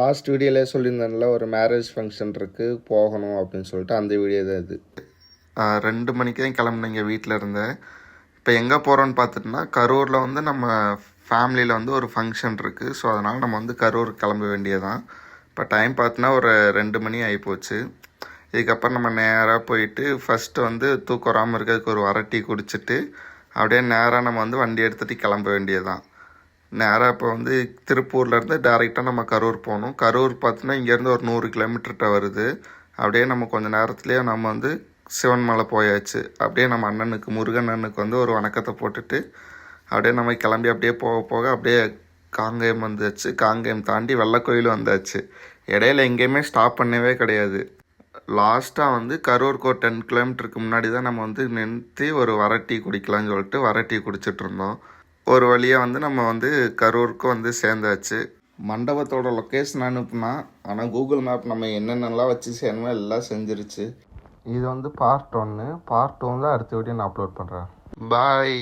Last வீடியோலேயே சொல்லியிருந்தேன்ல ஒரு marriage function இருக்குது போகணும் அப்படின்னு சொல்லிட்டு அந்த வீடியோ தான் இது. 2 மணிக்கு தான் கிளம்புனீங்க வீட்டில் இருந்தேன். இப்போ எங்கே போகிறோன்னு பார்த்துட்டுனா கரூரில் வந்து நம்ம ஃபேமிலியில் வந்து ஒரு ஃபங்க்ஷன் இருக்குது. ஸோ அதனால் நம்ம வந்து கரூர் கிளம்ப வேண்டியதான். இப்போ டைம் பார்த்தினா ஒரு 2 மணி ஆகிப்போச்சு. இதுக்கப்புறம் நம்ம நேராக போயிட்டு ஃபஸ்ட்டு வந்து தூக்கம் வராமல் இருக்கிறதுக்கு ஒரு வரட்டி குடிச்சிட்டு அப்படியே நேராக நம்ம வந்து வண்டி எடுத்துகிட்டு கிளம்ப வேண்டியதான். நேராக இப்போ வந்து திருப்பூர்லேருந்து டேரெக்டாக நம்ம கரூர் போகணும். கரூர் பார்த்தோன்னா இங்கேருந்து ஒரு 100 கிலோமீட்டர்கிட்ட வருது. அப்படியே நம்ம கொஞ்சம் நேரத்துலேயே நம்ம வந்து சிவன் மலை போயாச்சு. அப்படியே நம்ம அண்ணனுக்கு முருகன் அண்ணனுக்கு வந்து ஒரு வணக்கத்தை போட்டுட்டு அப்படியே நம்ம கிளம்பி அப்படியே போக போக அப்படியே காங்கேயம் வந்தாச்சு. காங்கேயம் தாண்டி வெள்ளக்கோயில் வந்தாச்சு. இடையில எங்கேயுமே ஸ்டாப் பண்ணவே கிடையாது. லாஸ்ட்டாக வந்து கரூருக்கு ஒரு 10 கிலோமீட்டருக்கு முன்னாடி தான் நம்ம வந்து நிறுத்தி ஒரு வரட்டி குடிக்கலாம்னு சொல்லிட்டு வரட்டி குடிச்சிட்டு இருந்தோம். ஒரு வழியாக வந்து நம்ம வந்து கரூருக்கு வந்து சேர்ந்தாச்சு. மண்டபத்தோட லொக்கேஷன் அனுப்புனா, ஆனால் கூகுள் மேப் நம்ம என்னென்னலாம் வச்சு செய்யணுமோ எல்லாம் செஞ்சிருச்சு. இது வந்து பார்ட் 1. பார்ட் 2 தான் அடுத்த வீடியோ நான் அப்லோட் பண்ணுறேன். பாய்.